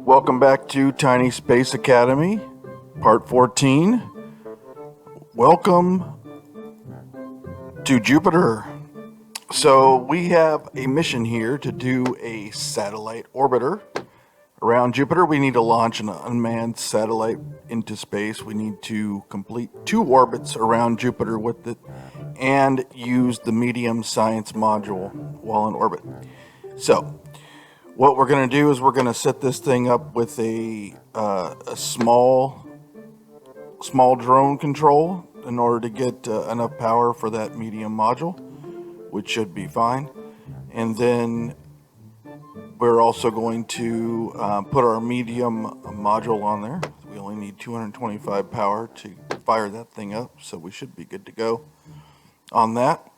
Welcome back to Tiny Space Academy, Part 14. Welcome to Jupiter. So we have a mission here to do a satellite orbiter around Jupiter. We need to launch an unmanned satellite into space. We need to complete 2 orbits around Jupiter with it and use the medium science module while in orbit. So what we're going to do is we're going to set this thing up with a small drone control in order to get enough power for that medium module, which should be fine. And then we're also going to put our medium module on there. We only need 225 power to fire that thing up, so we should be good to go on that.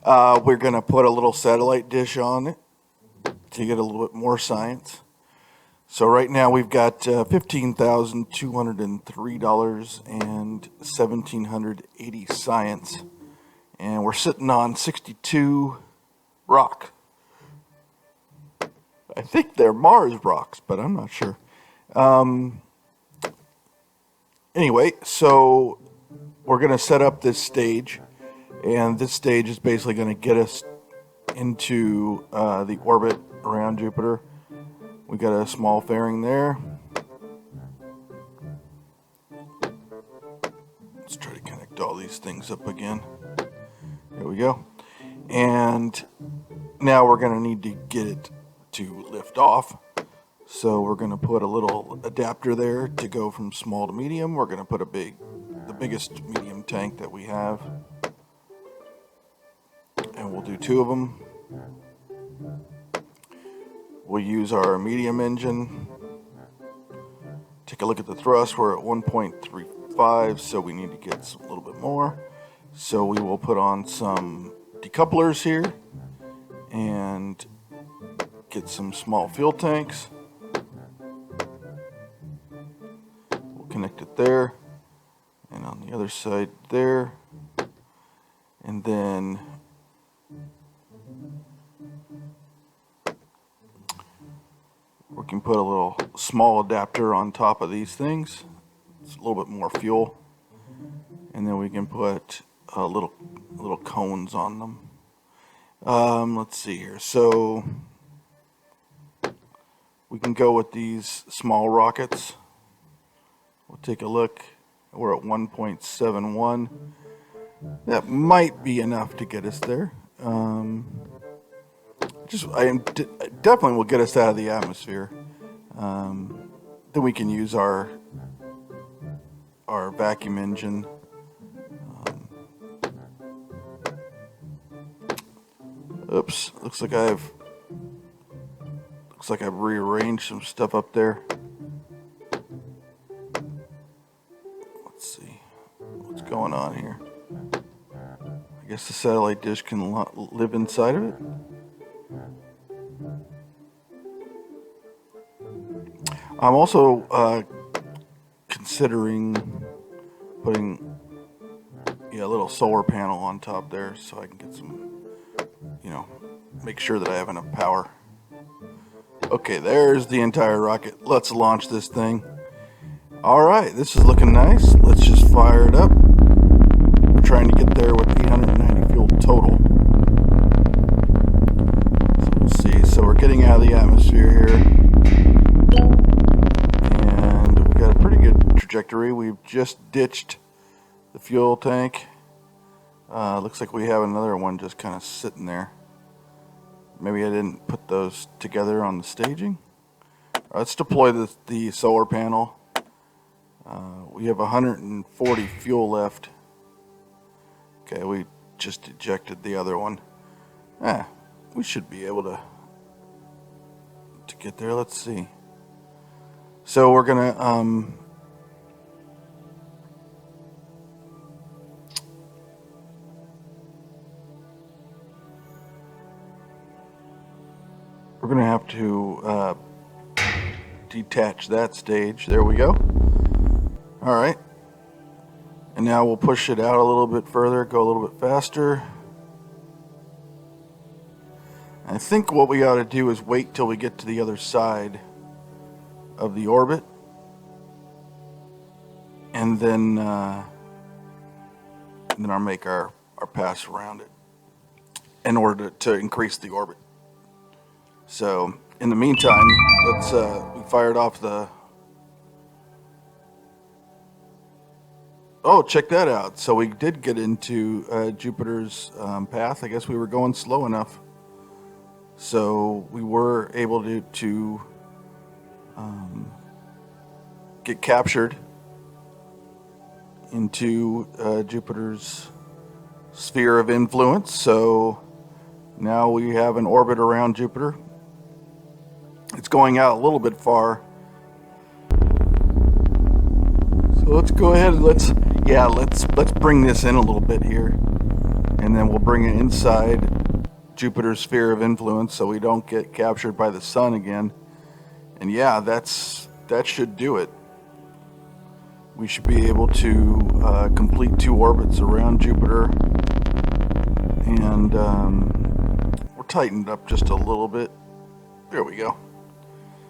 We're going to put a little satellite dish on it to get a little bit more science. So right now we've got $15,203 and 1,780 science, and we're sitting on 62 rock. I think they're Mars rocks, but I'm not sure. Anyway, so we're going to set up this stage, and this stage is basically going to get us into the orbit around Jupiter. We got a small fairing there. Let's try to connect all these things up again. There we go. And now we're going to need to get it to lift off. So we're going to put a little adapter there to go from small to medium. We're going to put the biggest medium tank that we have. And we'll do 2 of them. We'll use our medium engine. Take a look at the thrust. We're at 1.35, so we need to get a little bit more. So we will put on some decouplers here and get some small fuel tanks. We'll connect it there and on the other side there. And then we can put a little small adapter on top of these things. It's a little bit more fuel. And then we can put little cones on them. Let's see here. So we can go with these small rockets. We'll take a look. We're at 1.71. That might be enough to get us there. I definitely will get us out of the atmosphere. Then we can use our vacuum engine. Oops, looks like I've rearranged some stuff up there. Let's see what's going on here. I guess the satellite dish can live inside of it. I'm also considering putting a little solar panel on top there so I can get some, make sure that I have enough power. Okay, there's the entire rocket. Let's launch this thing. Alright, this is looking nice. Let's just fire it up. We're trying to get there with 890 fuel total. So we'll see. So we're getting out of the atmosphere here. And we've got a pretty good trajectory. We've just ditched the fuel tank. Looks like we have another one just kind of sitting there. Maybe I didn't put those together on the staging. Let's deploy the solar panel. We have 140 fuel left. Okay, we just ejected the other one. We should be able to get there. Let's see. So we're gonna have to detach that stage. There we go. All right. And now we'll push it out a little bit further, go a little bit faster. I think what we ought to do is wait till we get to the other side of the orbit, and then I'll make our pass around it in order to increase the orbit. So in the meantime, let's we fired off the. Oh, check that out. So we did get into Jupiter's path. I guess we were going slow enough. So we were able to get captured into Jupiter's sphere of influence. So now we have an orbit around Jupiter. It's going out a little bit far. So let's go ahead and let's bring this in a little bit here, and then we'll bring it inside Jupiter's sphere of influence so we don't get captured by the sun again. And yeah, that should do it. We should be able to complete 2 orbits around Jupiter, and we're tightened up just a little bit. There we go.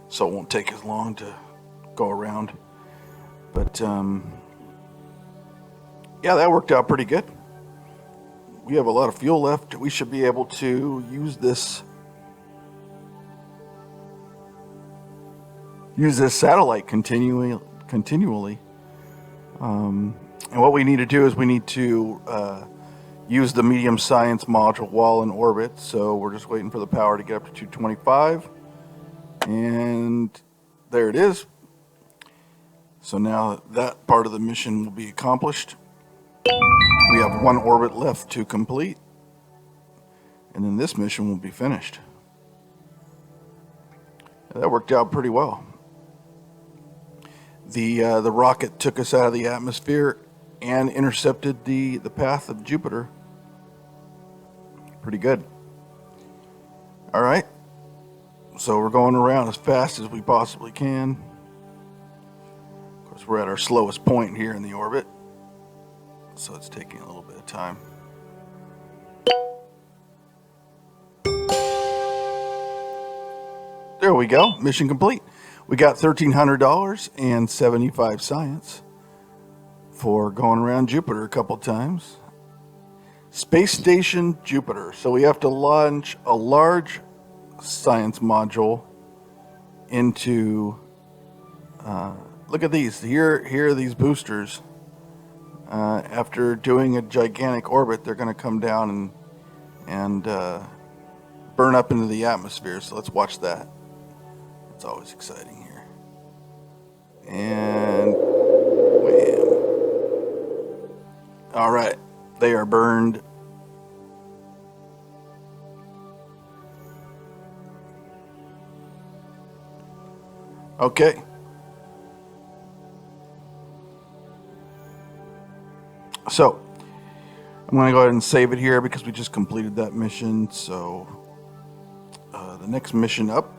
So it won't take as long to go around. But yeah, that worked out pretty good. We have a lot of fuel left. We should be able to use this satellite continually. And what we need to do is we need to use the medium science module while in orbit. So we're just waiting for the power to get up to 225. And there it is. So now that part of the mission will be accomplished. We have 1 orbit left to complete, and then this mission will be finished. That worked out pretty well. The rocket took us out of the atmosphere and intercepted the path of Jupiter. Pretty good. All right. So we're going around as fast as we possibly can. Of course, we're at our slowest point here in the orbit, so it's taking a little bit of time. There we go. Mission complete. We got $1,300 and 75 science for going around Jupiter a couple times. Space Station Jupiter. So we have to launch a large science module into look at these. Here are these boosters. After doing a gigantic orbit, they're going to come down and burn up into the atmosphere. So let's watch that. It's always exciting here. And wham. All right, they are burned. Okay. So I'm going to go ahead and save it here because we just completed that mission. So the next mission up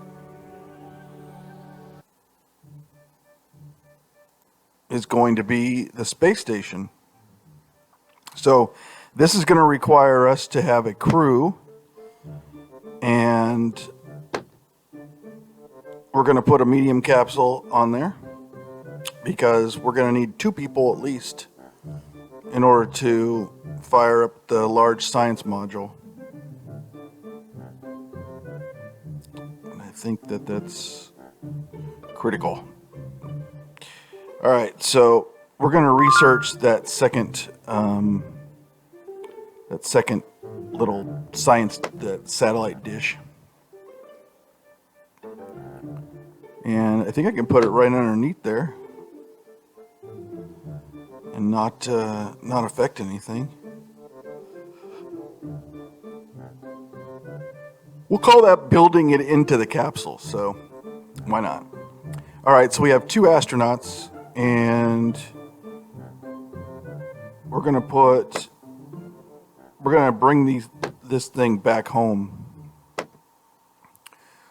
is going to be the space station. So this is going to require us to have a crew, and we're going to put a medium capsule on there because we're going to need 2 people at least in order to fire up the large science module. And I think that's critical. All right, so we're going to research that second little science satellite dish. And I think I can put it right underneath there and not affect anything. We'll call that building it into the capsule, so why not? All right, so we have 2 astronauts, and we're gonna bring this thing back home.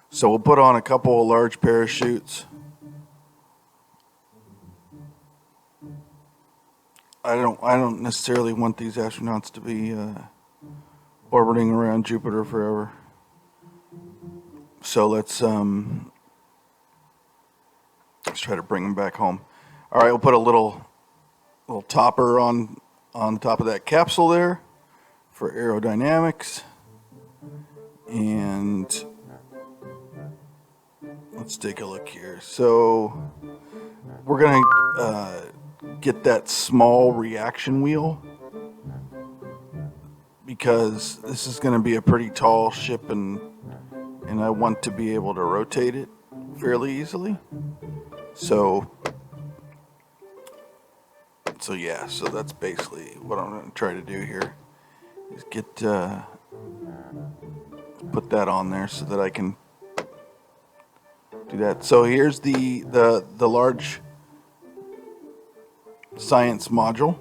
So we'll put on a couple of large parachutes. I don't necessarily want these astronauts to be orbiting around Jupiter forever. So let's try to bring them back home. All right, we'll put a little topper on top of that capsule there for aerodynamics. And let's take a look here. So we're going to get that small reaction wheel because this is going to be a pretty tall ship, and I want to be able to rotate it fairly easily. So yeah, so that's basically what I'm going to try to do here is get put that on there so that I can do that. So here's the large science module,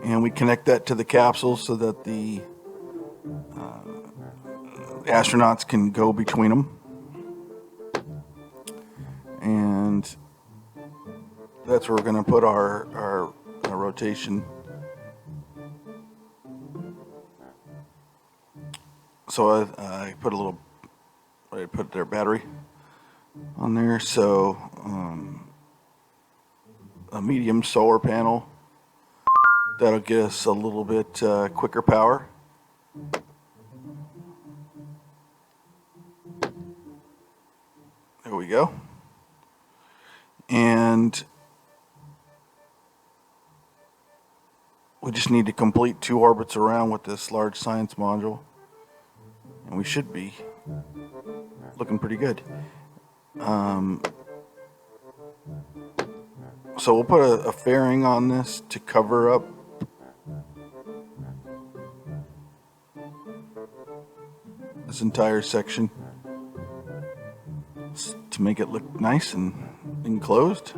and we connect that to the capsule so that the astronauts can go between them. And that's where we're going to put our rotation. So I put their battery on there. So a medium solar panel that'll get us a little bit quicker power. There we go. And we just need to complete 2 orbits around with this large science module, and we should be looking pretty good. So we'll put a fairing on this to cover up this entire section to make it look nice and enclosed.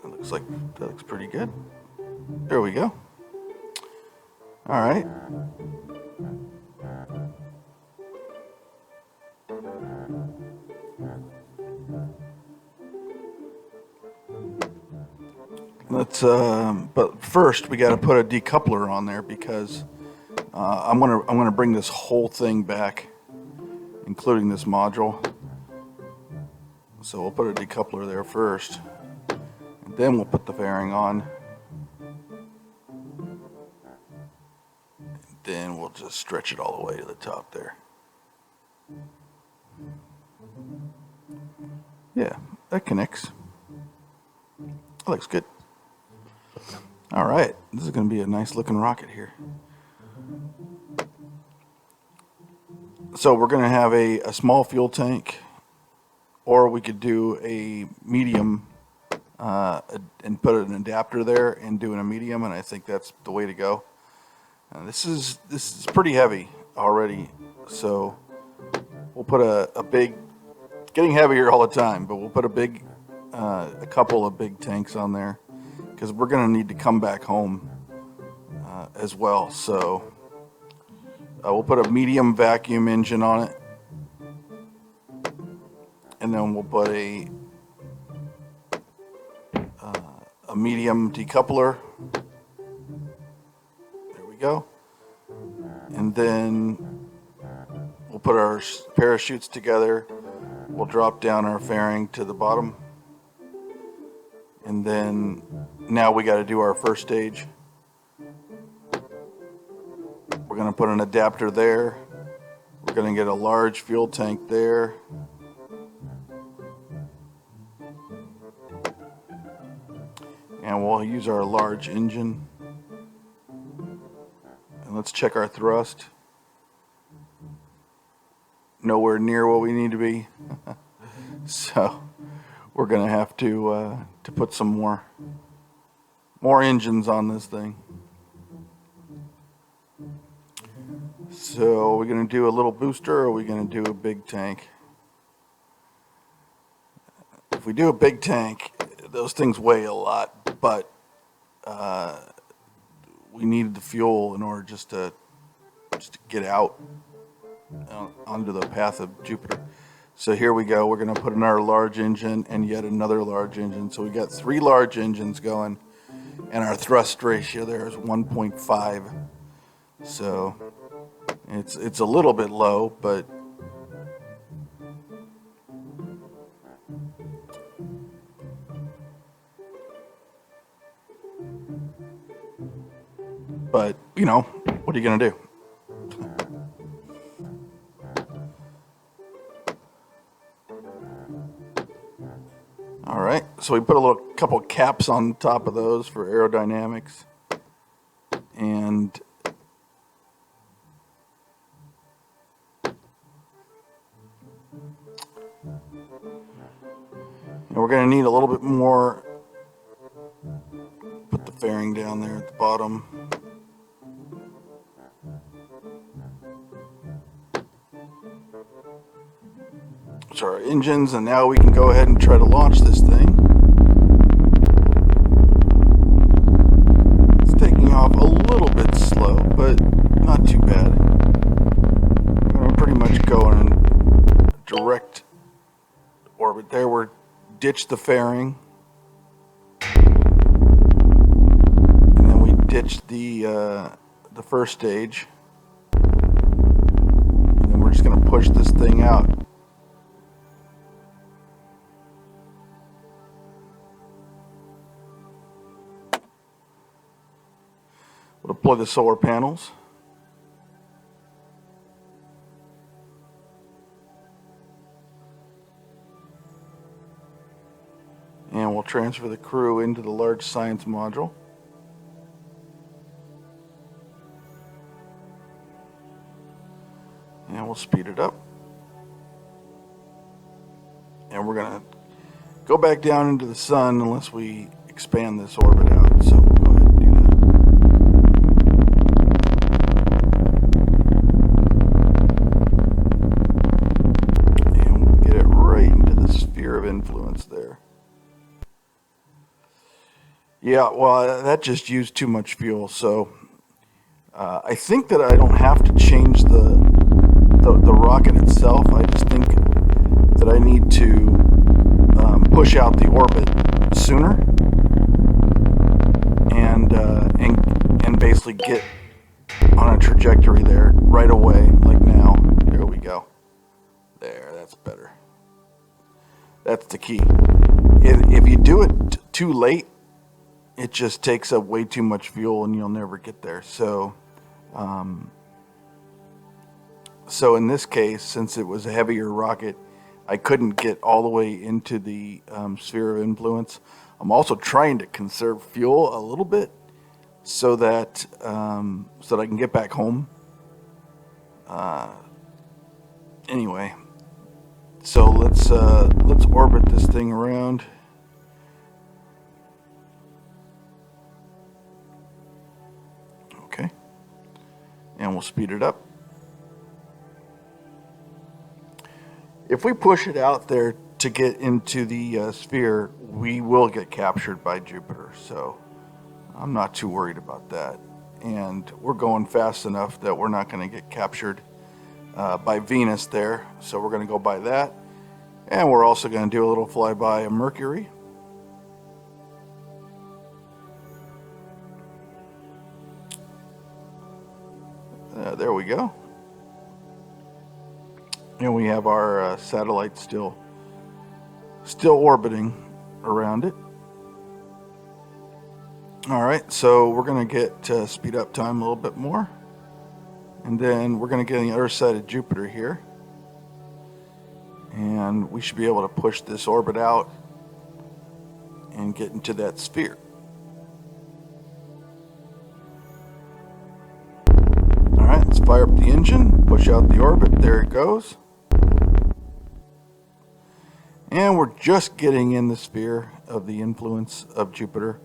That looks pretty good. There we go. All right. Let's but first we got to put a decoupler on there because I'm gonna bring this whole thing back, including this module. So we'll put a decoupler there first, and then we'll put the fairing on. And then we'll just stretch it all the way to the top there. Yeah, that connects. That looks good. All right, this is going to be a nice looking rocket here. So we're going to have a small fuel tank, or we could do a medium and put an adapter there and do a medium, and I think that's the way to go. This is pretty heavy already, so we'll put a big, getting heavier all the time, but we'll put a couple of big tanks on there because we're going to need to come back home as well. So we'll put a medium vacuum engine on it, and then we'll put a medium decoupler. There we go. And then we'll put our parachutes together. We'll drop down our fairing to the bottom. And then now we got to do our first stage. We're going to put an adapter there. We're going to get a large fuel tank there. And we'll use our large engine. And let's check our thrust. Nowhere near what we need to be. So we're going to have to put some more engines on this thing. So are we going to do a little booster, or are we going to do a big tank? If we do a big tank, those things weigh a lot, but we need the fuel in order just to get out onto the path of Jupiter. So here we go. We're going to put in our large engine and yet another large engine. So we got 3 large engines going, and our thrust ratio there is 1.5. So It's a little bit low, but you know, what are you gonna do? All right, so we put a couple caps on top of those for aerodynamics, and we're going to need a little bit more. Put the fairing down there at the bottom. So our engines, and now we can go ahead and try to launch this thing. It's taking off a little bit slow, but not too bad. We're pretty much going in direct orbit there. We're ditched the fairing, and then we ditched the first stage, and then we're just going to push this thing out. We'll deploy the solar panels. And we'll transfer the crew into the large science module. And we'll speed it up. And we're going to go back down into the sun unless we expand this orbit out. So we'll go ahead and do that. And we'll get it right into the sphere of influence there. Yeah, well, that just used too much fuel, so I think that I don't have to change the rocket itself. I just think that I need to push out the orbit sooner and basically get on a trajectory there right away, like now. There we go. There, that's better. That's the key. If you do it too late, it just takes up way too much fuel and you'll never get there. So in this case, since it was a heavier rocket, I couldn't get all the way into the sphere of influence. I'm also trying to conserve fuel a little bit so that I can get back home. Anyway, so let's orbit this thing around. Okay, and we'll speed it up. If we push it out there to get into the sphere, we will get captured by Jupiter, so I'm not too worried about that. And we're going fast enough that we're not going to get captured by Venus there, so we're going to go by that. And we're also going to do a little flyby of Mercury. There we go. And we have our satellite still orbiting around it. All right, so we're going to get speed up time a little bit more. And then we're going to get on the other side of Jupiter here. And we should be able to push this orbit out and get into that sphere. All right, let's fire up the engine, push out the orbit. There it goes. And we're just getting in the sphere of the influence of Jupiter,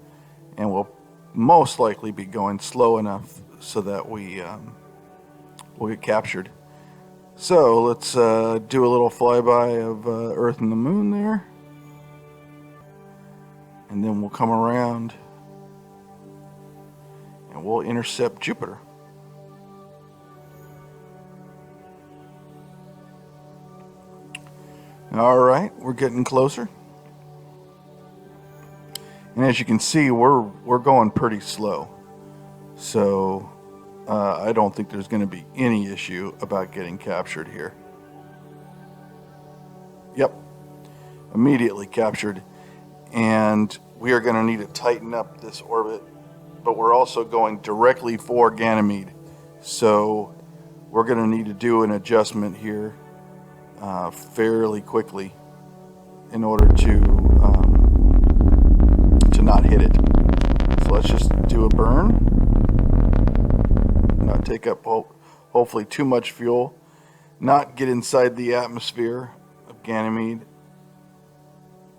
and we'll most likely be going slow enough so that we'll get captured. So let's do a little flyby of Earth and the Moon there, and then we'll come around and we'll intercept Jupiter. All right, we're getting closer. And as you can see, we're going pretty slow. So I don't think there's going to be any issue about getting captured here. Yep, immediately captured. And we are going to need to tighten up this orbit, but we're also going directly for Ganymede. So we're going to need to do an adjustment here fairly quickly in order to not hit it. So let's just do a burn, not take up hopefully too much fuel, not get inside the atmosphere of Ganymede.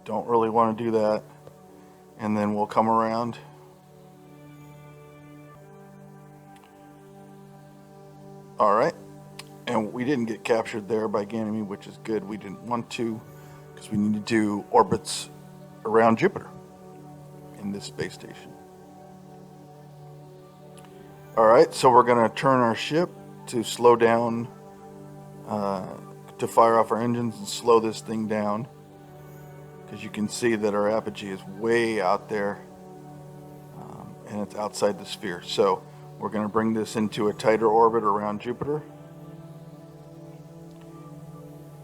Don't really want to do that. And then we'll come around. All right. And we didn't get captured there by Ganymede, which is good. We didn't want to, because we need to do orbits around Jupiter in this space station. All right, so we're going to turn our ship to slow down, to fire off our engines and slow this thing down, because you can see that our apogee is way out there, and it's outside the sphere. So we're going to bring this into a tighter orbit around Jupiter.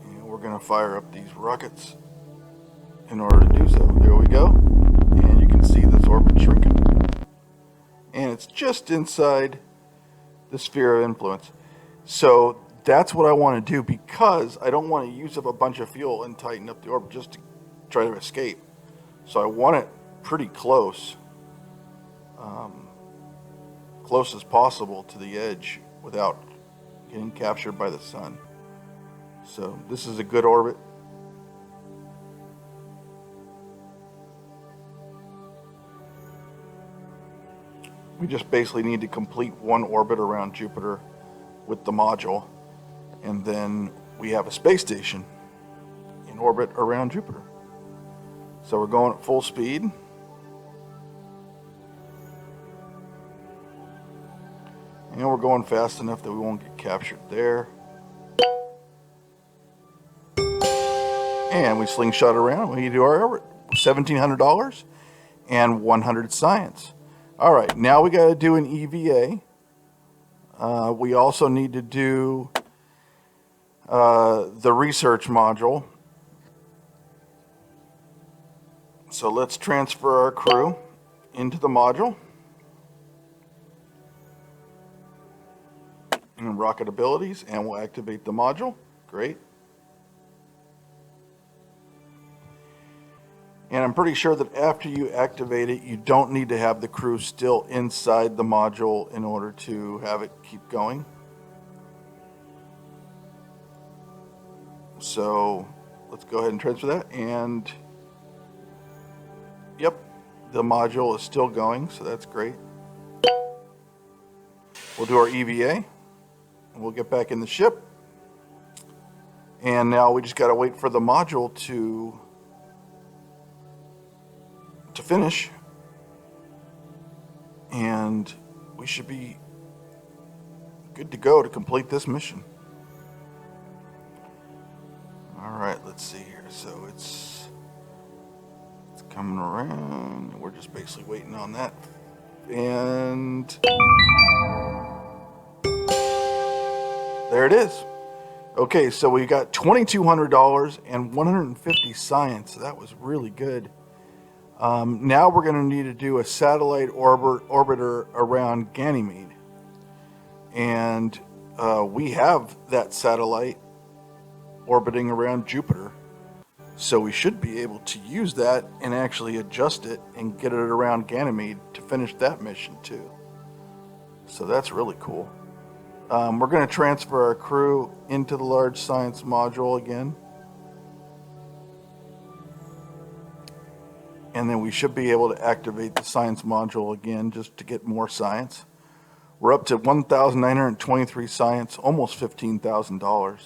And we're going to fire up these rockets in order to do so. There we go. And you can see this orbit shrinking. And it's just inside the sphere of influence. So that's what I want to do, because I don't want to use up a bunch of fuel and tighten up the orbit just to try to escape. So I want it pretty close. Close as possible to the edge without getting captured by the sun. So this is a good orbit. We just basically need to complete one orbit around Jupiter with the module, and then we have a space station in orbit around Jupiter. So we're going at full speed. And we're going fast enough that we won't get captured there. And we slingshot around. We do our orbit. $1,700 and 100 science. All right, now we got to do an EVA. We also need to do the research module. So let's transfer our crew into the module. And rocket abilities, and we'll activate the module. Great. And I'm pretty sure that after you activate it, you don't need to have the crew still inside the module in order to have it keep going. So let's go ahead and transfer that. And yep, the module is still going, so that's great. We'll do our EVA. We'll get back in the ship. And now we just got to wait for the module to finish. And we should be good to go to complete this mission. All right, let's see here. So it's coming around. We're just basically waiting on that. And there it is. Okay, so we got $2,200 and 150 science. So that was really good. Now we're going to need to do a satellite orbiter around Ganymede. And we have that satellite orbiting around Jupiter. So we should be able to use that and actually adjust it and get it around Ganymede to finish that mission too. So that's really cool. We're going to transfer our crew into the large science module again. And then we should be able to activate the science module again just to get more science. We're up to 1,923 science, almost $15,000.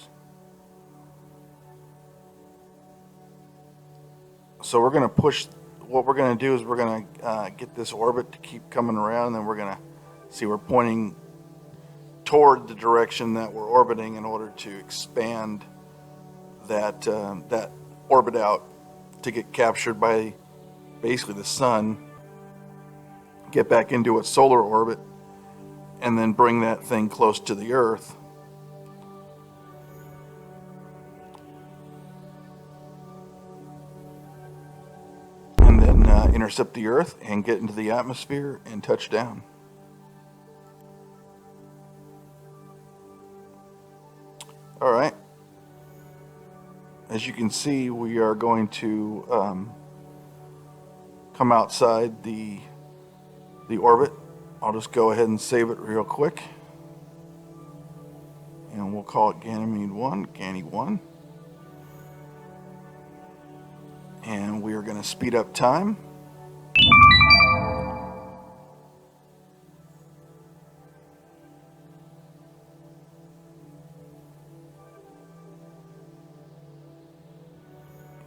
So we're going to push, what we're going to do is we're going to get this orbit to keep coming around, and then we're going to see we're pointing toward the direction that we're orbiting in order to expand that, that orbit out to get captured by basically the sun, get back into a solar orbit, and then bring that thing close to the Earth. And then intercept the Earth and get into the atmosphere and touch down. All right. As you can see, we are going to come outside the orbit. I'll just go ahead and save it real quick. And we'll call it Ganymede 1, Gany 1. And we are going to speed up time.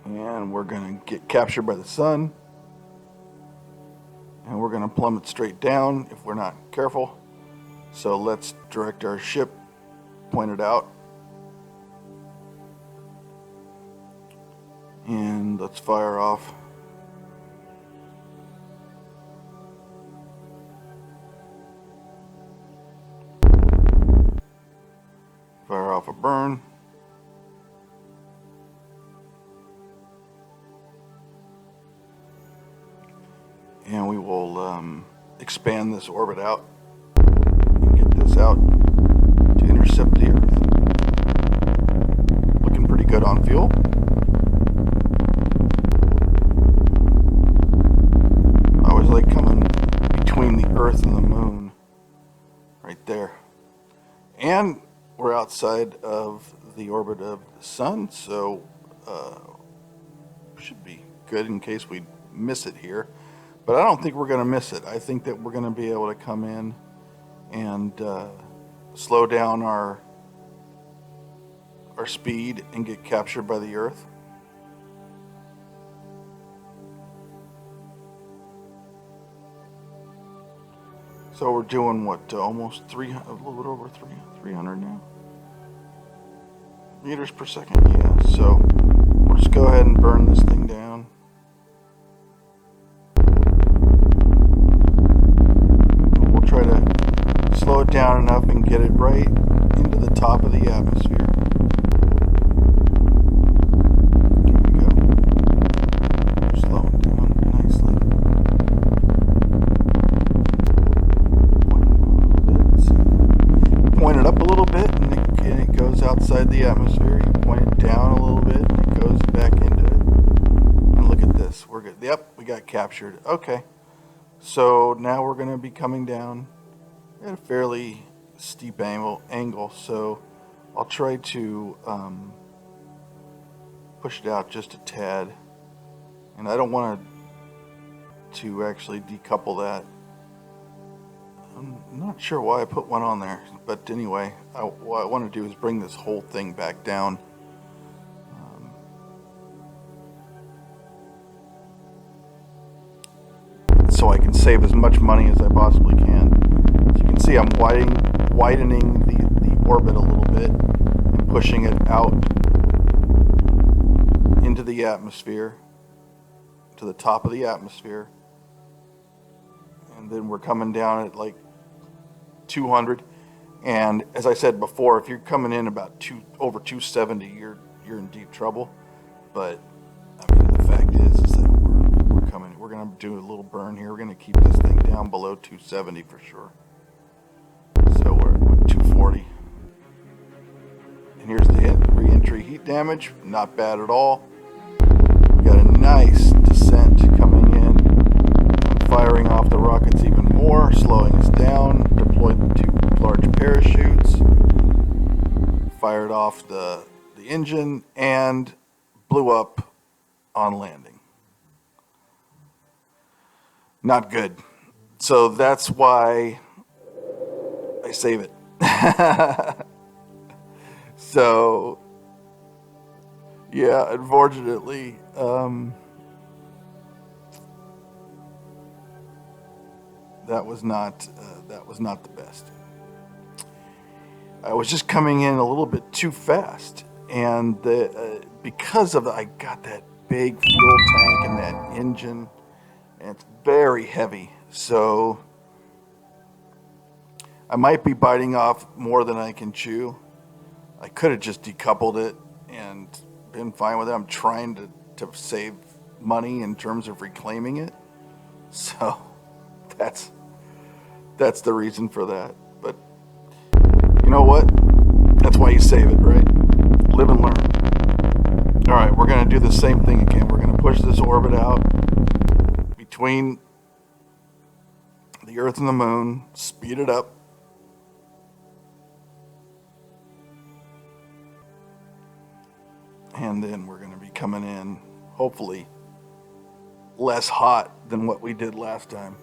And we're going to get captured by the sun. And we're going to plummet straight down if we're not careful. So let's direct our ship, point it out. And let's fire off. Fire off a burn. And we will expand this orbit out and get this out to intercept the Earth. Looking pretty good on fuel. I always like coming between the Earth and the Moon, right there. And we're outside of the orbit of the Sun, so should be good in case we miss it here. But I don't think we're going to miss it. I think that we're going to be able to come in and slow down our speed and get captured by the Earth. So we're doing what, almost 300, a little bit over 300 now? Meters per second, yeah. So we'll just go ahead and burn this thing down. Try to slow it down enough and get it right into the top of the atmosphere. Here we go. Slow it down nicely. Point it up a little bit and it goes outside the atmosphere. You point it down a little bit and it goes back into it. And look at this. We're good. Yep, we got captured. Okay. So now we're going to be coming down at a fairly steep angle. So I'll try to push it out just a tad. And I don't want to actually decouple that. I'm not sure why I put one on there. But anyway, what I want to do is bring this whole thing back down. So I can save as much money as I possibly can. As you can see, I'm widening the orbit a little bit and pushing it out into the atmosphere, to the top of the atmosphere. And then we're coming down at like 200. And as I said before, if you're coming in about over 270, you're in deep trouble. But I mean, the fact is that we're going to do a little burn here. We're going to keep this thing down below 270 for sure. So we're at 240. And here's the hit. Re-entry heat damage. Not bad at all. We got a nice descent coming in. I'm firing off the rockets even more, slowing us down. Deployed the 2 large parachutes. Fired off the engine and blew up on landing. Not good. So that's why I save it. So, yeah, unfortunately, that was not the best. I was just coming in a little bit too fast, and because of I got that big fuel tank and that engine. And it's very heavy, so I might be biting off more than I can chew. I could have just decoupled it and been fine with it. I'm trying to save money in terms of reclaiming it. So that's the reason for that. But you know what? That's why you save it, right? Live and learn. All right, we're going to do the same thing again. We're going to push this orbit out between the Earth and the Moon, speed it up. And then we're going to be coming in, hopefully, less hot than what we did last time.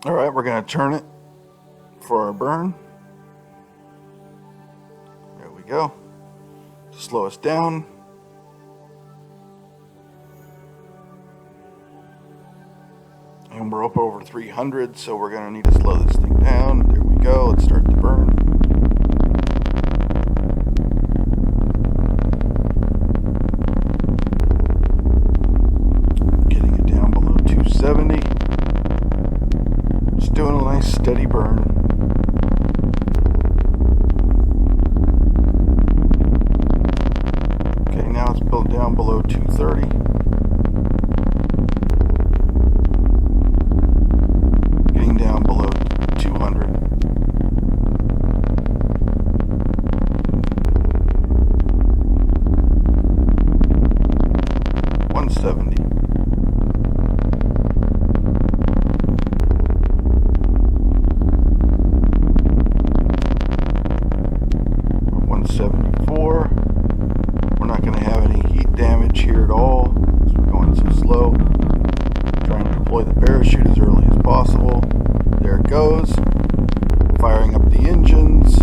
All right, we're going to turn it for our burn. There we go. Slow us down. And we're up over 300, so we're going to need to slow this thing down. There we go. Let's start the burn. Getting it down below 270. Just doing a nice steady burn. Okay, now it's built down below 230. Down below 200. $170. $174. We're not going to have any heat damage here at all because we're going so slow. Trying to deploy the parachute as early as possible. There it goes. Firing up the engines.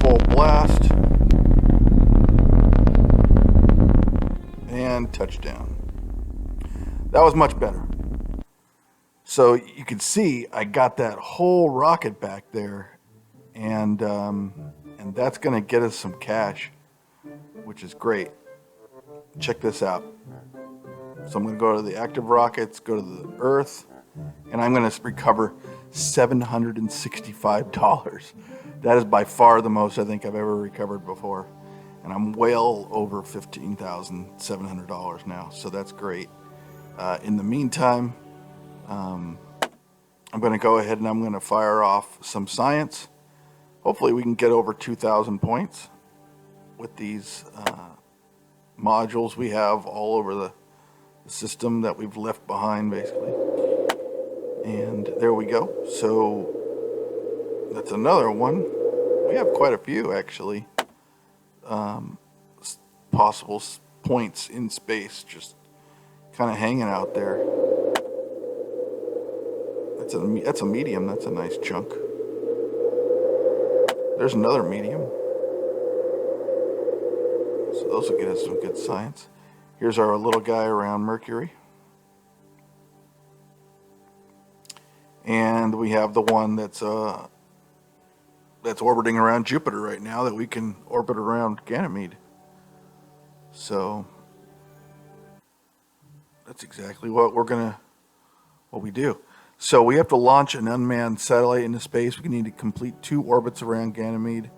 Full blast. And touchdown. That was much better. So you can see I got that whole rocket back there, and that's going to get us some cash, which is great. Check this out. So I'm going to go to the active rockets, go to the Earth, and I'm going to recover $765. That is by far the most I think I've ever recovered before. And I'm well over $15,700 now, so that's great. In the meantime, I'm going to go ahead and I'm going to fire off some science. Hopefully we can get over 2,000 points with these modules we have all over the system that we've left behind, basically. And there we go. So that's another one. We have quite a few, actually. Possible points in space just kind of hanging out there. That's a medium. That's a nice chunk. There's another medium. So those will get us some good science. Here's our little guy around Mercury. And we have the one that's orbiting around Jupiter right now that we can orbit around Ganymede. So that's exactly what we do. So we have to launch an unmanned satellite into space. We need to complete 2 orbits around Ganymede,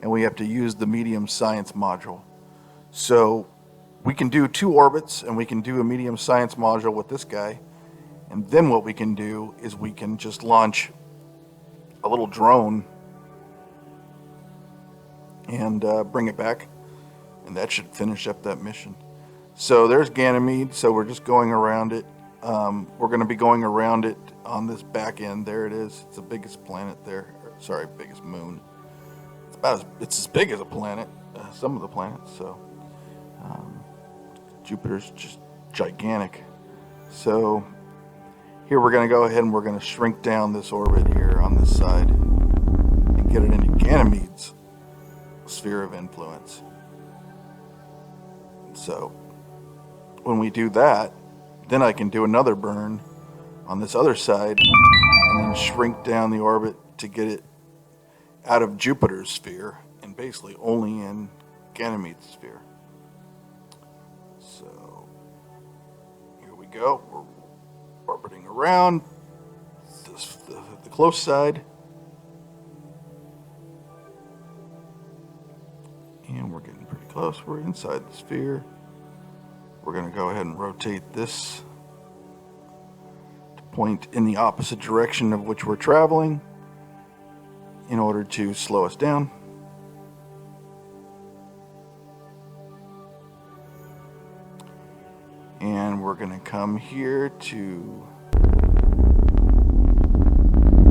and we have to use the medium science module. So we can do 2 orbits, and we can do a medium science module with this guy. And then what we can do is we can just launch a little drone and bring it back, and that should finish up that mission. So there's Ganymede. So we're just going around it. We're going to be going around it on this back end. There it is. It's the biggest planet there. Sorry, biggest moon. It's as big as a planet. Some of the planets. So Jupiter's just gigantic. So here we're going to go ahead and we're going to shrink down this orbit here on this side and get it into Ganymede's sphere of influence. So when we do that, then I can do another burn on this other side and then shrink down the orbit to get it out of Jupiter's sphere and basically only in Ganymede's sphere. So here we go. We're orbiting around the close side. And we're getting pretty close. We're inside the sphere. We're going to go ahead and rotate this to point in the opposite direction of which we're traveling in order to slow us down. And we're going to come here to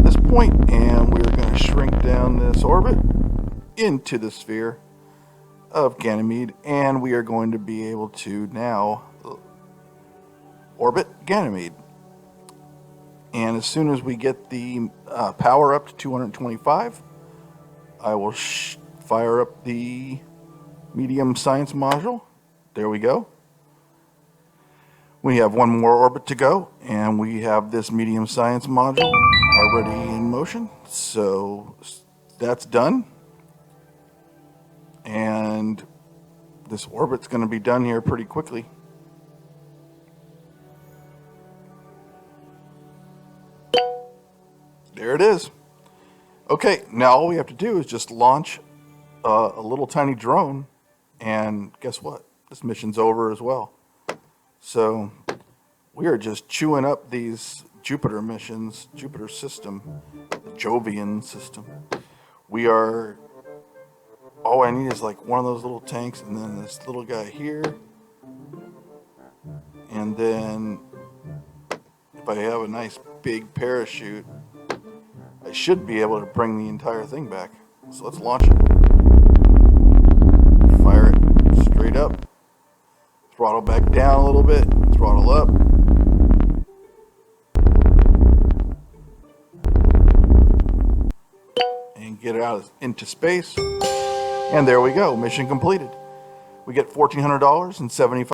this point, and we're going to shrink down this orbit into the sphere of Ganymede, and we are going to be able to now orbit Ganymede. And as soon as we get the power up to 225, I will fire up the medium science module. There we go. We have one more orbit to go, and we have this medium science module already in motion. So that's done. And this orbit's going to be done here pretty quickly. There it is. Okay, now all we have to do is just launch a little tiny drone, and guess what? This mission's over as well. So we are just chewing up these Jupiter missions, Jupiter system, the Jovian system. We are, all I need is like one of those little tanks, and then this little guy here. And then if I have a nice big parachute, I should be able to bring the entire thing back. So let's launch it. Fire it straight up. Throttle back down a little bit. Throttle up. And get it out into space. And there we go. Mission completed. We get $1,400 and 75